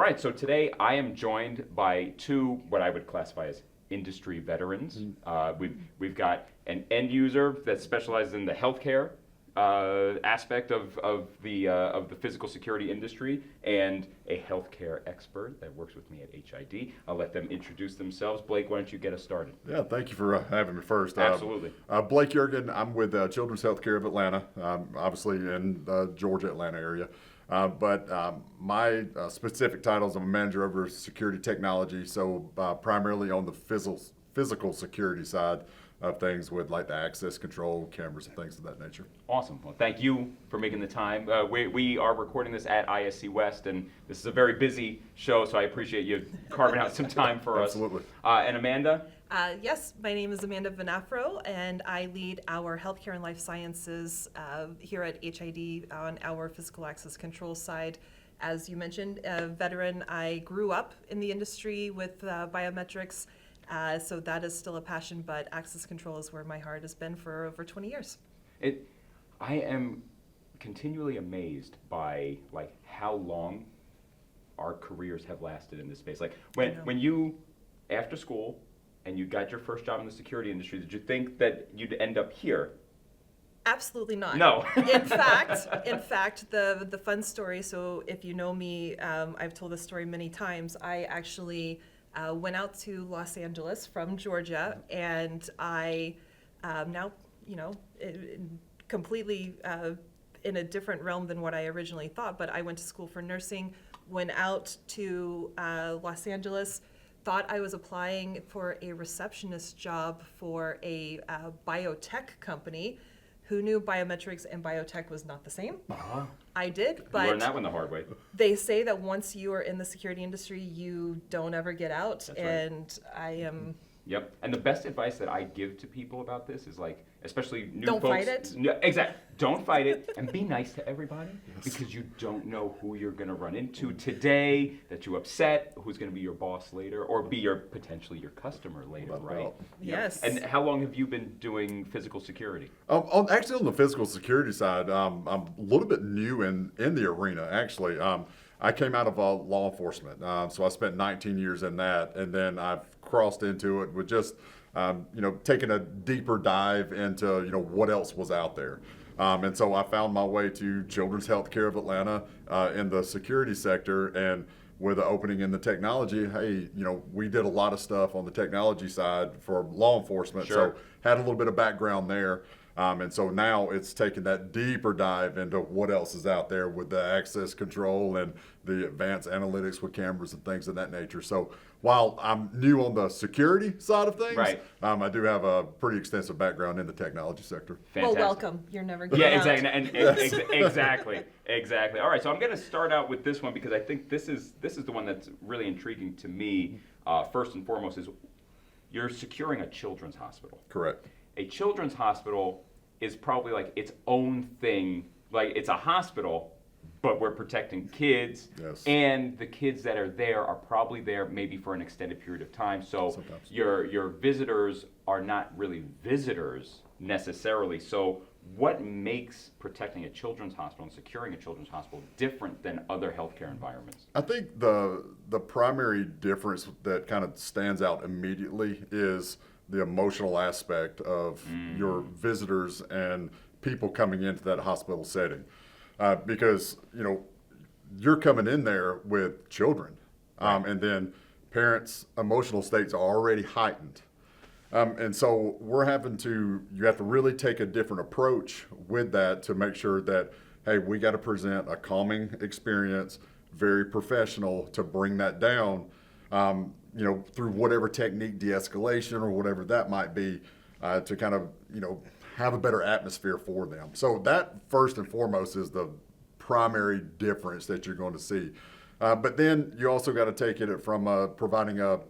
right, so today I am joined by two, what I would classify as industry veterans. We've got an end user that specializes in the healthcare aspect of the physical security industry, and a healthcare expert that works with me at HID. I'll let them introduce themselves. Blake, why don't you get us started? Yeah, thank you for having me first. Absolutely. Blake Yeargin, I'm with Children's Healthcare of Atlanta, obviously in the Georgia, Atlanta area. But my specific title is I'm a manager over security technology, so primarily on the physical security side of things with like the access control, cameras, and things of that nature. Awesome. Well, thank you for making the time. We are recording this at ISC West, and this is a very busy show, so I appreciate you carving out some time for us. Absolutely. And Amanda? Yes, my name is Amanda Venafro, and I lead our healthcare and life sciences here at HID on our physical access control side. As you mentioned, a veteran, I grew up in the industry with biometrics, so that is still a passion, but access control is where my heart has been for over 20 years. I am continually amazed by like how long our careers have lasted in this space. Like when you, after school, and you got your first job in the security industry, did you think that you'd end up here? Absolutely not. No. In fact, the fun story, so if you know me, I've told this story many times. I actually went out to Los Angeles from Georgia, and I now, completely in a different realm than what I originally thought, but I went to school for nursing, went out to Los Angeles, thought I was applying for a receptionist job for a biotech company. Who knew biometrics and biotech was not the same? I did, but learned that one the hard way. They say that once you are in the security industry, you don't ever get out. That's and right. I am. Yep. And the best advice that I give to people about this is like, especially new don't folks. Don't fight it. No, exactly. Don't fight it, and be nice to everybody, because you don't know who you're going to run into today that you upset, who's going to be your boss later, or be potentially your customer later, right? Yes. And how long have you been doing physical security? Actually, on the physical security side, I'm a little bit new in the arena. Actually, I came out of law enforcement, so I spent 19 years in that, and then I've crossed into it with just taking a deeper dive into what else was out there. And so I found my way to Children's Healthcare of Atlanta in the security sector, and with the opening in the technology, hey, we did a lot of stuff on the technology side for law enforcement, Sure. So had a little bit of background there. And so now it's taking that deeper dive into what else is out there with the access control and the advanced analytics with cameras and things of that nature. So while I'm new on the security side of things, right. I do have a pretty extensive background in the technology sector. Fantastic. Well, welcome. You're never getting out. Exactly. Exactly. All right, so I'm going to start out with this one because I think this is the one that's really intriguing to me. First and foremost is you're securing a children's hospital. Correct. A children's hospital is probably like its own thing. Like it's a hospital, but we're protecting kids. Yes. And the kids that are there are probably there maybe for an extended period of time. So sometimes your visitors are not really visitors necessarily. So what makes protecting a children's hospital and securing a children's hospital different than other healthcare environments? I think the primary difference that kind of stands out immediately is the emotional aspect of your visitors and people coming into that hospital setting. Because, you're coming in there with children, Right. and then parents' emotional states are already heightened. And so you have to really take a different approach with that to make sure that, hey, we got to present a calming experience, very professional to bring that down, through whatever technique, de-escalation or whatever that might be, to kind of, have a better atmosphere for them. So that first and foremost is the primary difference that you're going to see. But then you also got to take it from providing a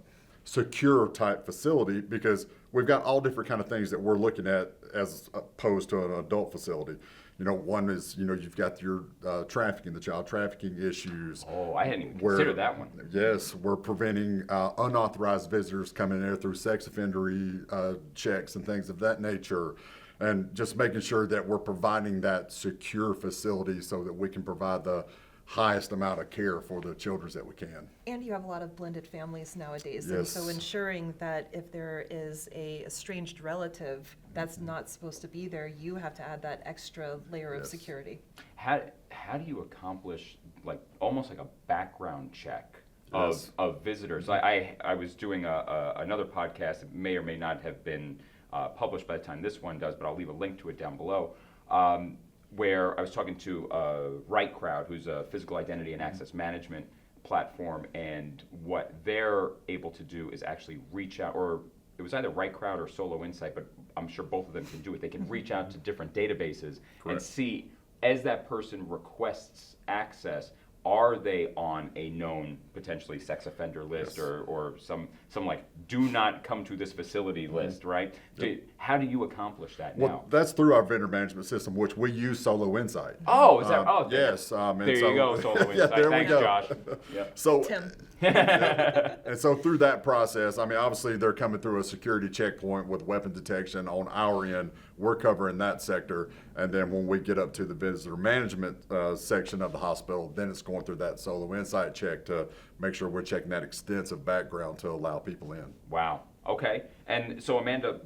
secure type facility, because we've got all different kind of things that we're looking at as opposed to an adult facility. One is, you've got your trafficking, the child trafficking issues. Oh, I hadn't even considered that one. Yes, we're preventing unauthorized visitors coming in there through sex offender checks and things of that nature. And just making sure that we're providing that secure facility so that we can provide the highest amount of care for the children that we can. And you have a lot of blended families nowadays. And so Yes. ensuring that if there is a estranged relative that's not supposed to be there, you have to add that extra layer of Yes. security. How do you accomplish like almost like a background check Yes. of visitors? I was doing another podcast that may or may not have been published by the time this one does, but I'll leave a link to it down below. Where I was talking to Right Crowd, who's a physical identity and access management platform, and what they're able to do is actually reach out, or it was either Right Crowd or Solo Insight, but I'm sure both of them can do it. They can reach out to different databases and Correct. see, as that person requests access, are they on a known potentially sex offender list, Yes. or some like do not come to this facility list, right? How do you accomplish that Well, now? that's through our vendor management system, which we use Solo Insight. Oh, is that? Oh, Yes. And there so- you go, Solo Yeah, Insight. there we Thanks, go. Josh. Yep. So, Tim. and so through that process, I mean, obviously they're coming through a security checkpoint with weapon detection on our end. We're covering that sector. And then when we get up to the visitor management section of the hospital, then it's going through that Solo Insight check to make sure we're checking that extensive background to allow people in. Wow. Okay. And so, Amanda,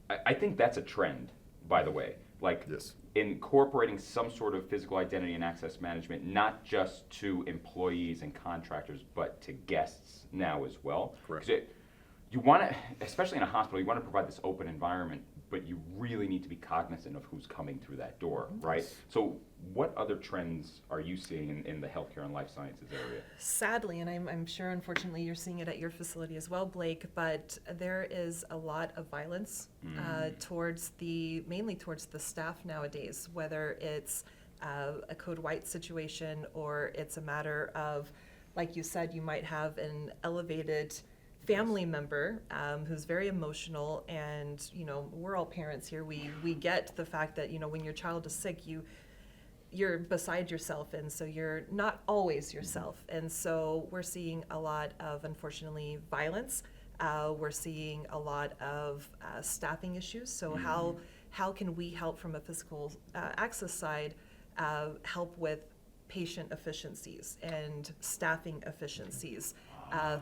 I think that's a trend, by the way. Like, Yes. incorporating some sort of physical identity and access management, not just to employees and contractors, but to guests now as well. Correct. 'Cause you want to, especially in a hospital, you want to provide this open environment, but you really need to be cognizant of who's coming through that door, right? So what other trends are you seeing in the healthcare and life sciences area? Sadly, and I'm sure unfortunately you're seeing it at your facility as well, Blake, but there is a lot of violence mainly towards the staff nowadays, whether it's a code white situation or it's a matter of, like you said, you might have an elevated family member who's very emotional, and we're all parents here. We get the fact that when your child is sick, you're beside yourself, and so you're not always yourself. And so we're seeing a lot of, unfortunately, violence. We're seeing a lot of staffing issues. So how can we help from a physical access side, help with patient efficiencies and staffing efficiencies,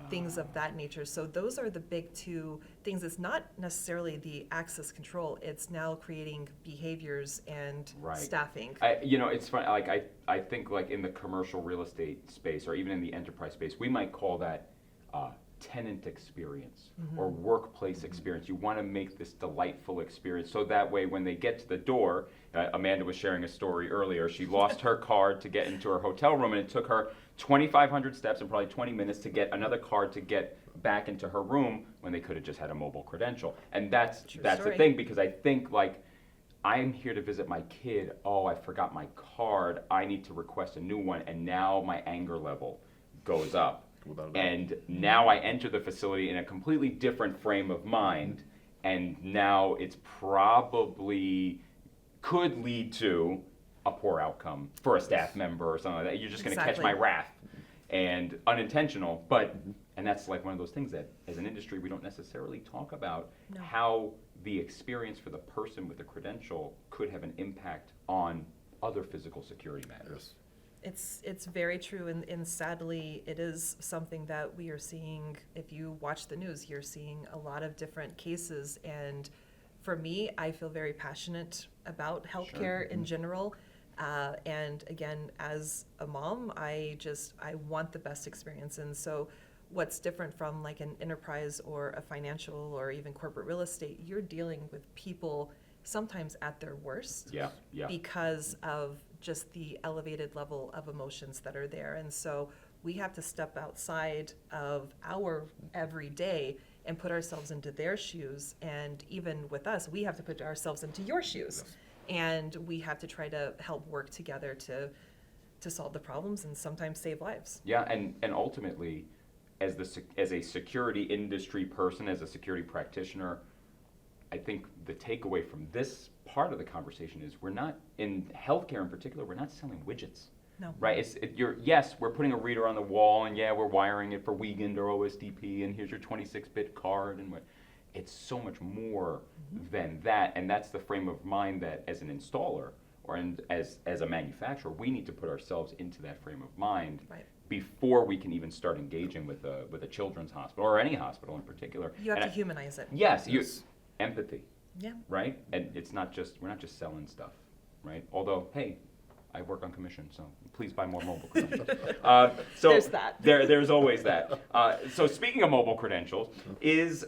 things of that nature. So those are the big two things. It's not necessarily the access control. It's now creating behaviors and Right. staffing. It's funny. Like I think like in the commercial real estate space, or even in the enterprise space, we might call that tenant experience or workplace experience. You want to make this delightful experience, so that way when they get to the door, Amanda was sharing a story earlier. She lost her card to get into her hotel room, and it took her 2,500 steps and probably 20 minutes to get another card to get back into her room, when they could have just had a mobile credential. And that's the story. thing, because I think like, I'm here to visit my kid. Oh, I forgot my card. I need to request a new one, and now my anger level goes up. Without a doubt. And now I enter the facility in a completely different frame of mind, and now it's probably could lead to a poor outcome for a staff member or something like that. You're just going to catch my Exactly. wrath, and unintentional, and that's like one of those things that as an industry we don't necessarily talk about, No. how the experience for the person with the credential could have an impact on other physical security matters. Yes. It's very true, and sadly, it is something that we are seeing. If you watch the news, you're seeing a lot of different cases, and for me, I feel very passionate about healthcare in general. And again, as a mom, I want the best experience. And so what's different from like an enterprise or a financial or even corporate real estate, you're dealing with people sometimes at their worst. Yeah. Because of just the elevated level of emotions that are there. And so we have to step outside of our everyday and put ourselves into their shoes. And even with us, we have to put ourselves into your shoes. Yes. And we have to try to help work together to solve the problems and sometimes save lives. Yeah, and ultimately, as a security industry person, as a security practitioner, I think the takeaway from this part of the conversation is we're not, in healthcare in particular, we're not selling widgets. No. Right? Yes, we're putting a reader on the wall, and yeah, we're wiring it for Yeargin or OSDP, and here's your 26-bit card, and it's so much more than that, and that's the frame of mind that, as an installer, as a manufacturer, we need to put ourselves into that frame of mind Right. before we can even start engaging with a children's hospital or any hospital in particular. You have And to humanize it. Yes, Yes. empathy, Yeah. right? And we're not just selling stuff, right? Although, hey, I work on commission, so please buy more mobile credentials. So There's that. There's always that. So speaking of mobile credentials, is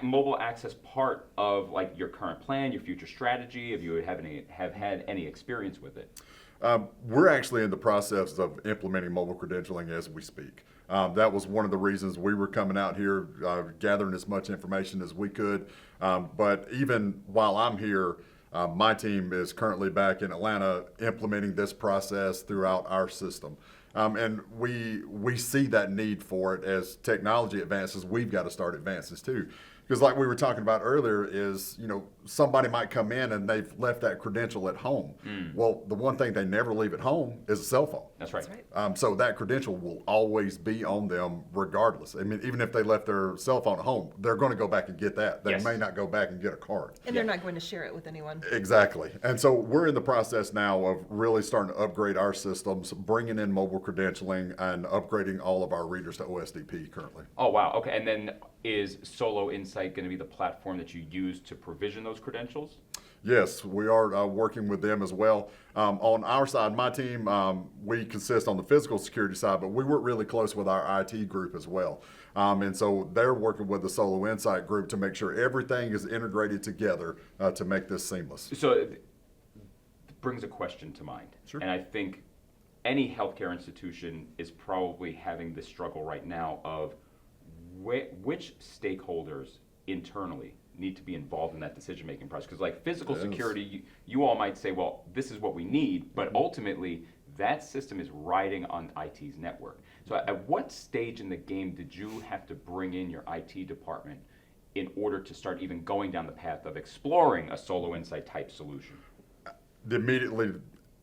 mobile access part of like your current plan, your future strategy? Have you have had any experience with it? We're actually in the process of implementing mobile credentialing as we speak. That was one of the reasons we were coming out here, gathering as much information as we could. But even while I'm here, my team is currently back in Atlanta implementing this process throughout our system. And we see that need for it. As technology advances, we've got to start advancing too. Because like we were talking about earlier is, somebody might come in and they've left that credential at home. Well, the one thing they never leave at home is a cell phone. That's right. That's right. So that credential will always be on them regardless. I mean, even if they left their cell phone at home, they're going to go back and get that. They Yes. may not go back and get a card. And they're not going to share it with anyone. Exactly. And so we're in the process now of really starting to upgrade our systems, bringing in mobile credentialing and upgrading all of our readers to OSDP currently. Oh, wow. Okay. And then is Solo Insight going to be the platform that you use to provision those credentials? Yes, we are working with them as well. On our side, my team, we consist on the physical security side, but we work really close with our IT group as well. And so they're working with the Solo Insight group to make sure everything is integrated together to make this seamless. So it brings a question to mind. Sure. And I think any healthcare institution is probably having this struggle right now of which stakeholders internally need to be involved in that decision-making process. Because like physical Yes. security, you all might say, well, this is what we need, but ultimately that system is riding on IT's network. So at what stage in the game did you have to bring in your IT department in order to start even going down the path of exploring a Solo Insight type solution? Immediately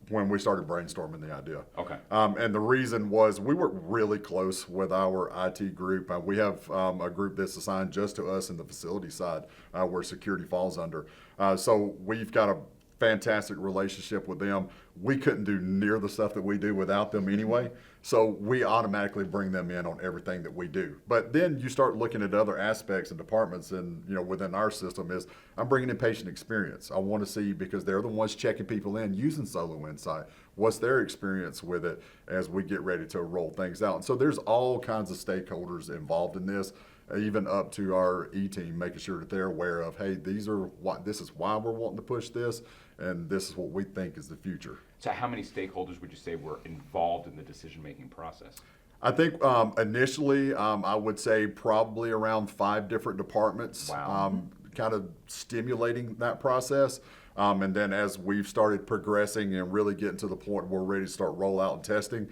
when we started brainstorming the idea. Okay. And the reason was we work really close with our IT group. We have a group that's assigned just to us in the facility side where security falls under. So we've got a fantastic relationship with them. We couldn't do near the stuff that we do without them anyway. So we automatically bring them in on everything that we do. But then you start looking at other aspects and departments and, within our system is I'm bringing in patient experience. I want to see, because they're the ones checking people in using Solo Insight, what's their experience with it as we get ready to roll things out. And so there's all kinds of stakeholders involved in this, even up to our E-team, making sure that they're aware of, hey, this is why we're wanting to push this, and this is what we think is the future. So how many stakeholders would you say were involved in the decision-making process? I think initially, I would say probably around 5 different departments, Wow. kind of stimulating that process. And then as we've started progressing and really getting to the point where we're ready to start rollout and testing,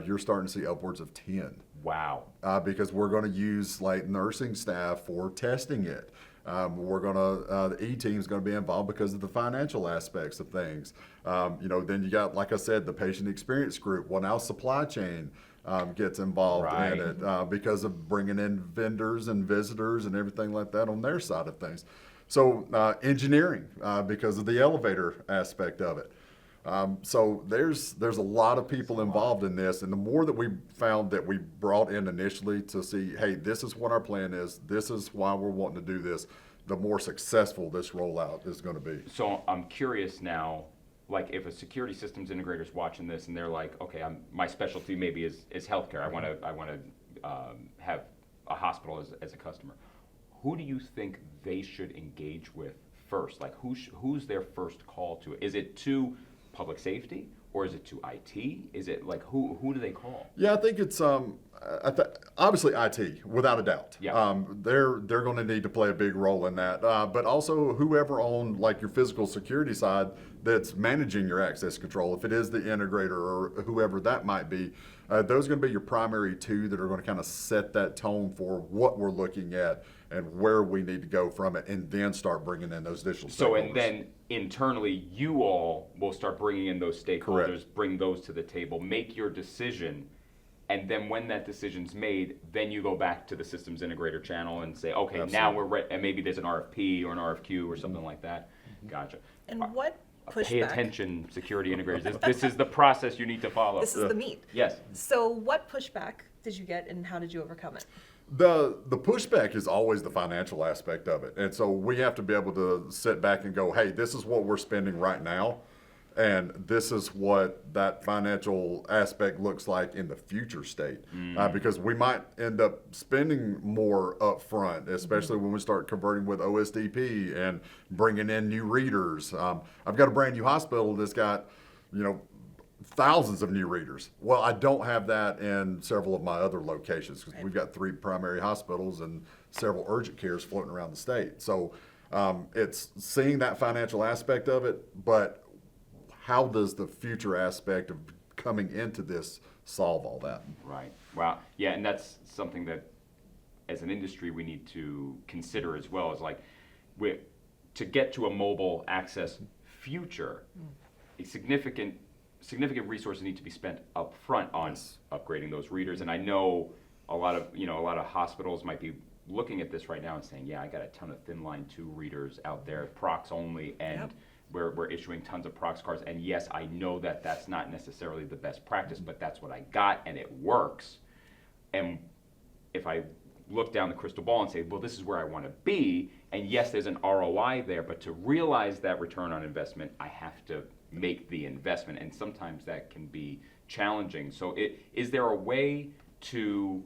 you're starting to see upwards of 10. Wow. Because we're going to use like nursing staff for testing it. The E-team is going to be involved because of the financial aspects of things. Then you got, like I said, the patient experience group. Well, now supply chain gets involved Right. in it because of bringing in vendors and visitors and everything like that on their side of things. So engineering because of the elevator aspect of it. So there's a lot of people involved in this, and the more that we found that we brought in initially to see, hey, this is what our plan is, this is why we're wanting to do this, the more successful this rollout is going to be. So I'm curious now, like if a security systems integrator is watching this and they're like, okay, my specialty maybe is healthcare. I want to have a hospital as a customer. Who do you think they should engage with first? Like who's their first call to? Is it to public safety or is it to IT? Is it like who do they call? Yeah, I think it's obviously IT, without a doubt. Yeah. They're going to need to play a big role in that, but also whoever on like your physical security side that's managing your access control, if it is the integrator or whoever that might be, those are going to be your primary 2 that are going to kind of set that tone for what we're looking at and where we need to go from it, and then start bringing in those additional stakeholders. So, and then internally, you all will start bringing in those stakeholders, Correct. Bring those to the table, make your decision, and then when that decision's made, then you go back to the systems integrator channel and say, okay, now Absolutely. we're ready, and maybe there's an RFP or an RFQ or something like that. Gotcha. And what Pay pushback. attention, security integrators. This is the process you need to follow. This is the meat. Yes. So what pushback did you get and how did you overcome it? The pushback is always the financial aspect of it. And so we have to be able to sit back and go, hey, this is what we're spending right now. And this is what that financial aspect looks like in the future state. Because we might end up spending more upfront, especially when we start converting with OSDP and bringing in new readers. I've got a brand new hospital that's got, thousands of new readers. Well, I don't have that in several of my other locations because we've got 3 primary hospitals and several urgent cares floating around the state. So it's seeing that financial aspect of it, but how does the future aspect of coming into this solve all that? Right. Wow. Yeah, and that's something that, as an industry, we need to consider as well. Is like, to get to a mobile access future, a significant resources need to be spent up front on upgrading those readers. And I know a lot of hospitals might be looking at this right now and saying, yeah, I got a ton of thin line 2 readers out there, procs only, and Yep. we're issuing tons of procs cards. And yes, I know that that's not necessarily the best practice, but that's what I got and it works. And if I look down the crystal ball and say, well, this is where I want to be, and yes, there's an ROI there, but to realize that return on investment, I have to make the investment, and sometimes that can be challenging. So is there a way to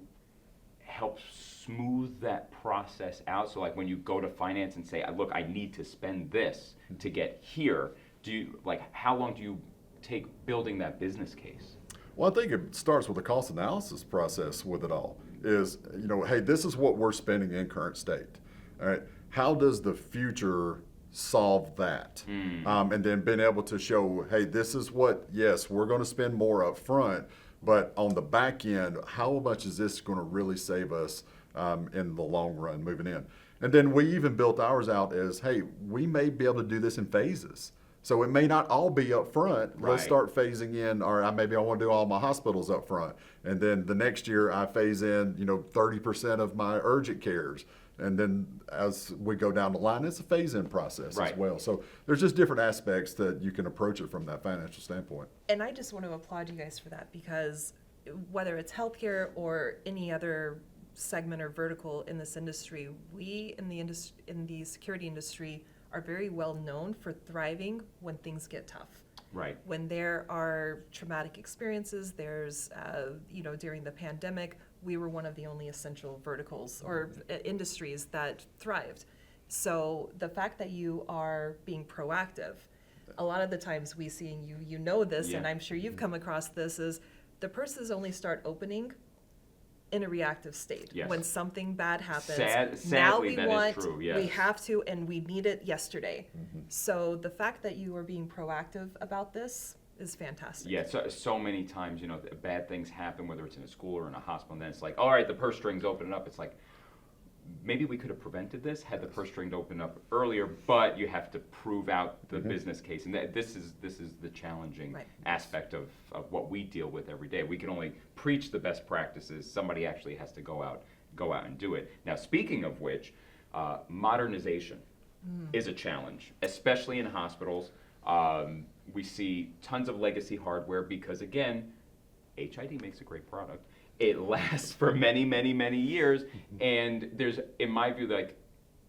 help smooth that process out? So like when you go to finance and say, look, I need to spend this to get here, how long do you take building that business case? Well, I think it starts with a cost analysis process with it all. Is, hey, this is what we're spending in current state. All right, how does the future solve that? And then being able to show, hey, this is what, yes, we're going to spend more up front, but on the back end, how much is this going to really save us in the long run moving in? And then we even built ours out as, hey, we may be able to do this in phases. So it may not all be up front. Right. Let's start phasing in, or maybe I want to do all my hospitals up front. And then the next year I phase in, 30% of my urgent cares. And then as we go down the line, it's a phase-in process Right. as well. So there's just different aspects that you can approach it from that financial standpoint. And I just want to applaud you guys for that, because whether it's healthcare or any other segment or vertical in this industry, we in the security industry are very well known for thriving when things get tough. Right. When there are traumatic experiences, there's, during the pandemic, we were one of the only essential verticals or industries that thrived. So the fact that you are being proactive, a lot of the times we see, and you know this, and Yeah. I'm sure you've come across this, is the purses only start opening in a reactive state. Yes. When something bad happens, Sadly, now we that is want, true, yes. we have to, and we need it yesterday. So the fact that you are being proactive about this is fantastic. Yeah, so many times, bad things happen, whether it's in a school or in a hospital, and then it's like, all right, the purse strings open up. It's like, maybe we could have prevented this had the purse string opened up earlier, but you have to prove out the business case. And this is the challenging Right. aspect of what we deal with every day. We can only preach the best practices. Somebody actually has to go out and do it. Now, speaking of which, modernization is a challenge, especially in hospitals. We see tons of legacy hardware because, again, HID makes a great product. It lasts for many, many, many years. And there's, in my view, like,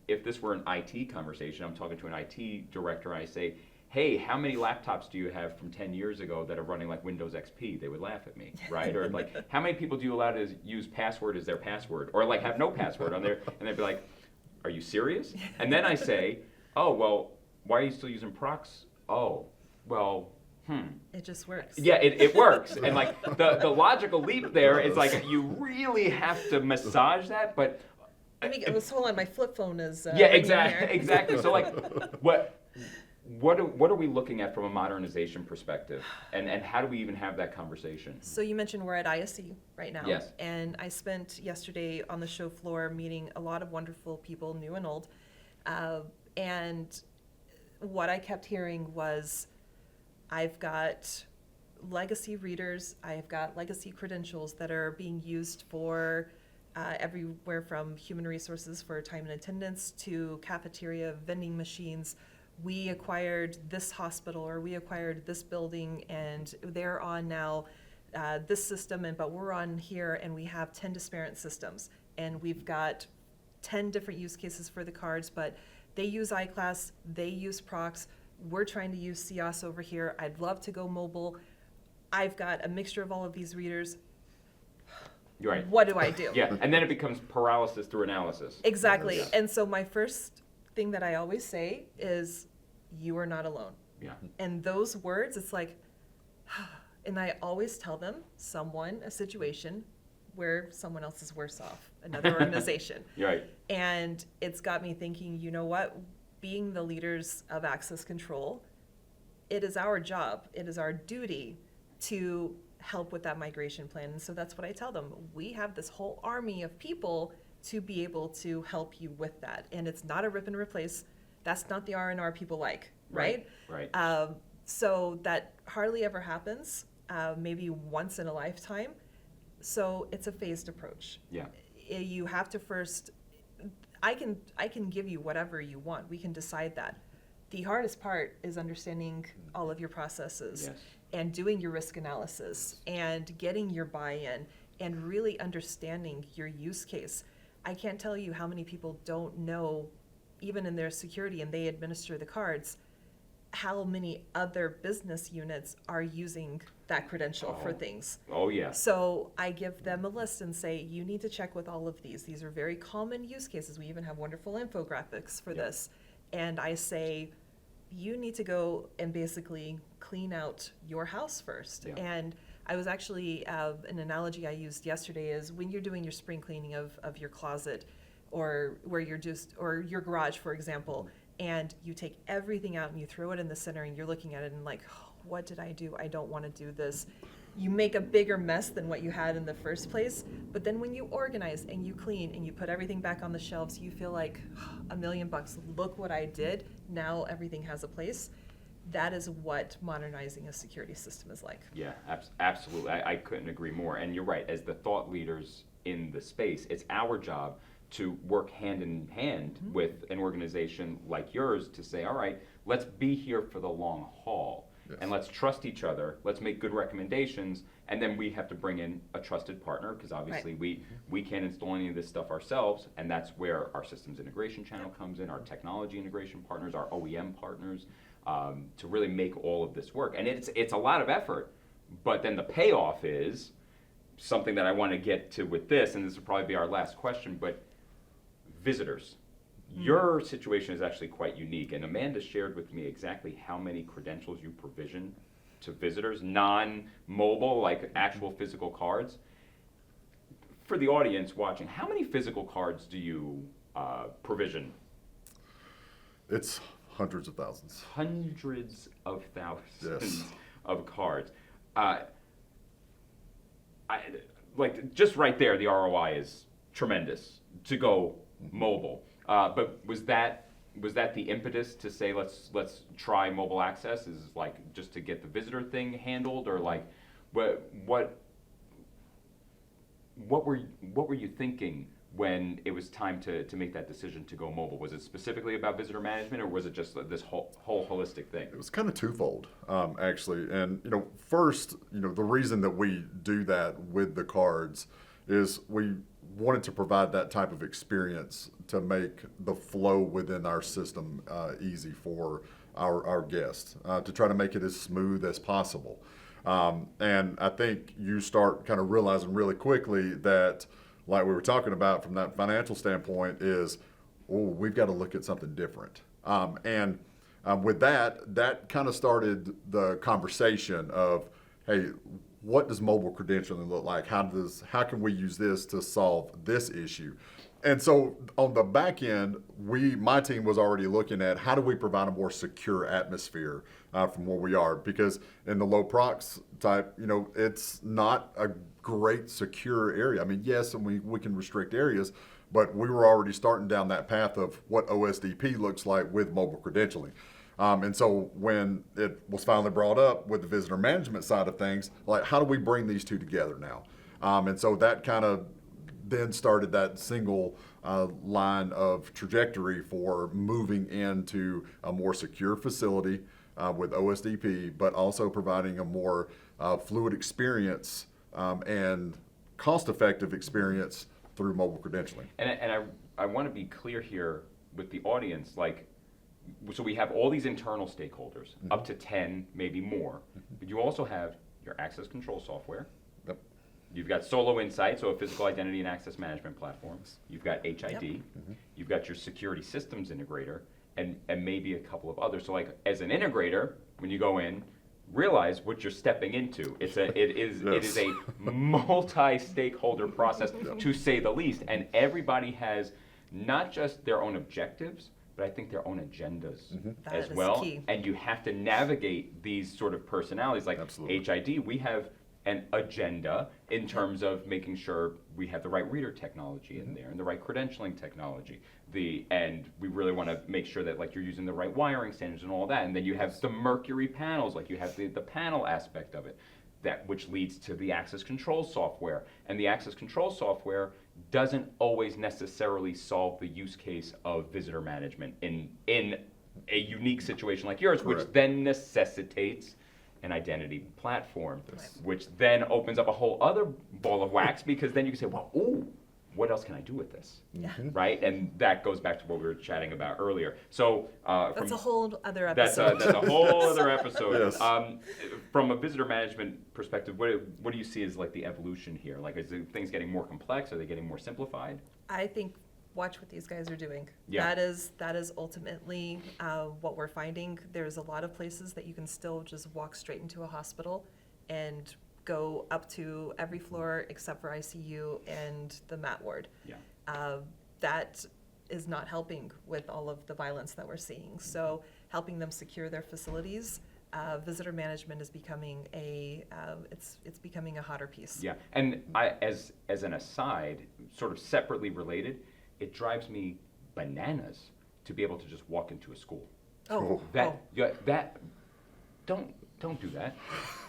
if this were an IT conversation, I'm talking to an IT director and I say, hey, how many laptops do you have from 10 years ago that are running like Windows XP? They would laugh at me, right? Or like, how many people do you allow to use password as their password? Or like have no password on there? And they'd be like, are you serious? And then I say, oh, well, why are you still using procs? Oh, well, It just works. yeah, it works. And like the logical leap there is like you really have to massage that, but Hold on, my flip phone is yeah, ringing exactly, here. exactly. So like what are we looking at from a modernization perspective, and how do we even have that conversation? So you mentioned we're at ISE right now. Yes. And I spent yesterday on the show floor meeting a lot of wonderful people, new and old. And what I kept hearing was, I've got legacy readers, I've got legacy credentials that are being used for everywhere from human resources for time and attendance to cafeteria vending machines, we acquired this hospital or we acquired this building and they're on now this system, but we're on here and we have 10 disparate systems and we've got 10 different use cases for the cards, but they use iClass, they use Prox, we're trying to use CIOS over here. I'd love to go mobile. I've got a mixture of all of these readers. You're right. What do I do? Yeah, and then it becomes paralysis through analysis. Exactly. Yeah. And so my first thing that I always say is, you are not alone. Yeah. And those words, it's like, and I always tell them a situation where someone else is worse off, another organization. You're right. And it's got me thinking, you know what? Being the leaders of access control, it is our job, it is our duty to help with that migration plan. And so that's what I tell them. We have this whole army of people to be able to help you with that. And it's not a rip and replace. That's not the R&R people like, right? Right. So that hardly ever happens, maybe once in a lifetime. So it's a phased approach. Yeah. You have to first, I can give you whatever you want. We can decide that. The hardest part is understanding all of your processes Yes. and doing your risk analysis and getting your buy-in and really understanding your use case. I can't tell you how many people don't know, even in their security and they administer the cards, how many other business units are using that credential for things. Oh, yeah. So I give them a list and say, you need to check with all of these. These are very common use cases. We even have wonderful infographics for this. And I say, you need to go and basically clean out your house first. Yeah. And I was actually, an analogy I used yesterday is when you're doing your spring cleaning of your closet or where you're or your garage, for example, and you take everything out and you throw it in the center and you're looking at it and like, oh, what did I do? I don't want to do this. You make a bigger mess than what you had in the first place. But then when you organize and you clean and you put everything back on the shelves, you feel like $1 million. Look what I did. Now everything has a place. That is what modernizing a security system is like. Yeah, absolutely. I couldn't agree more. And you're right. As the thought leaders in the space, it's our job to work hand in hand with an organization like yours to say, all right, let's be here for the long haul. Yes. And let's trust each other. Let's make good recommendations. And then we have to bring in a trusted partner because obviously we can't install any of this stuff ourselves. And that's where our systems integration channel comes in, our technology integration partners, our OEM partners, to really make all of this work. And it's a lot of effort. But then the payoff is something that I want to get to with this, and this will probably be our last question, but visitors. Your situation is actually quite unique, and Amanda shared with me exactly how many credentials you provision to visitors, non-mobile, like actual physical cards. For the audience watching, how many physical cards do you provision? It's hundreds of thousands. Hundreds of thousands Yes. of cards. Like just right there, the ROI is tremendous to go mobile. But was that the impetus to say let's try mobile access? Is like just to get the visitor thing handled, or like what were you thinking when it was time to make that decision to go mobile? Was it specifically about visitor management, or was it just this whole holistic thing? It was kind of twofold, actually. And, first, the reason that we do that with the cards is we wanted to provide that type of experience to make the flow within our system easy for our guests, to try to make it as smooth as possible. And I think you start kind of realizing really quickly that, like we were talking about from that financial standpoint, is, we've got to look at something different. And with that kind of started the conversation of, hey, what does mobile credentialing look like? How can we use this to solve this issue? And so on the back end, my team was already looking at how do we provide a more secure atmosphere from where we are, because in the low prox type, it's not a great secure area. I mean, yes, and we can restrict areas, but we were already starting down that path of what OSDP looks like with mobile credentialing. And so when it was finally brought up with the visitor management side of things, like, how do we bring these two together now? And so that kind of then started that single line of trajectory for moving into a more secure facility with OSDP, but also providing a more fluid experience and cost-effective experience through mobile credentialing. And I want to be clear here with the audience, like, so we have all these internal stakeholders, up to 10, maybe more, but you also have your access control software. Yep. You've got Solo Insight, so a physical identity and access management platform. You've got HID. Yep. You've got your security systems integrator, and maybe a couple of others. So like as an integrator, when you go in, realize what you're stepping into. It is a multi-stakeholder process, to say the least, and everybody has not just their own objectives, but I think their own agendas as That is well. key. And you have to navigate these sort of personalities. Like Absolutely. HID, we have an agenda in terms of making sure we have the right reader technology in there and the right credentialing technology. And we really want to make sure that like you're using the right wiring standards and all that. And then you have the Mercury panels, like you have the panel aspect of it, that which leads to the access control software. And the access control software doesn't always necessarily solve the use case of visitor management in a unique situation like yours, which Correct. then necessitates an identity platform, Yes. which then opens up a whole other ball of wax, because then you can say, well, ooh, what else can I do with this? Yeah. Right? And that goes back to what we were chatting about earlier. So That's a whole other that's episode. that's a whole other episode. Yes. From a visitor management perspective, what do you see as like the evolution here? Like, is things getting more complex? Are they getting more simplified? I think watch what these guys are doing. Yeah. That is ultimately what we're finding. There's a lot of places that you can still just walk straight into a hospital and go up to every floor except for ICU and the mat ward. Yeah. That is not helping with all of the violence that we're seeing. So helping them secure their facilities, visitor management is becoming it's becoming a hotter piece. Yeah, and as an aside, sort of separately related, it drives me bananas to be able to just walk into a school. Oh, Don't do that.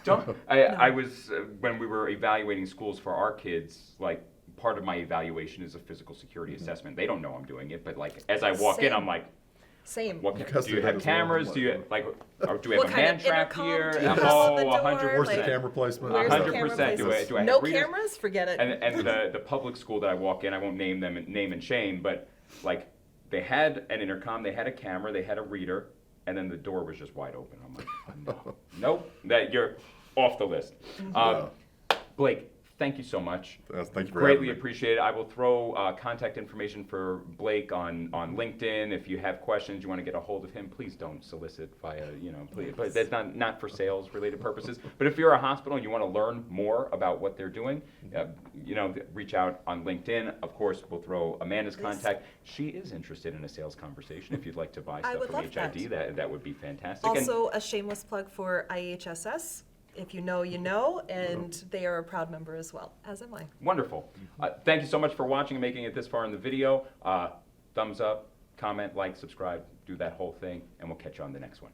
Don't. I was when we were evaluating schools for our kids, like part of my evaluation is a physical security assessment. They don't know I'm doing it, but like as I walk in, Same. I'm like, same. what? Because Do you they have have as well, cameras? I'm Do you like, like? Or do we have What a kind man of trap intercom here? do you have on the door? 100%. Where's the Like, camera placement? Where's the 100%. camera Do placement? I have No readers? cameras? Forget it. And the public school that I walk in, I won't name them, name and shame, but like they had an intercom, they had a camera, they had a reader, and then the door was just wide open. I'm like, no, nope, that you're off the list. Blake, thank you so much. Thank you for Greatly having me. appreciate it. I will throw contact information for Blake on LinkedIn. If you have questions, you want to get a hold of him, please don't solicit via, please. But that's not for sales related purposes. But if you're a hospital and you want to learn more about what they're doing, reach out on LinkedIn. Of course, we'll throw Amanda's contact. She is interested in a sales conversation. If you'd like to buy I stuff would from love HID, that would be fantastic. Also, a shameless plug for IHSS. If you know, you know, and they are a proud member as well, as am I. Wonderful. Thank you so much for watching and making it this far in the video. Thumbs up, comment, like, subscribe, do that whole thing, and we'll catch you on the next one.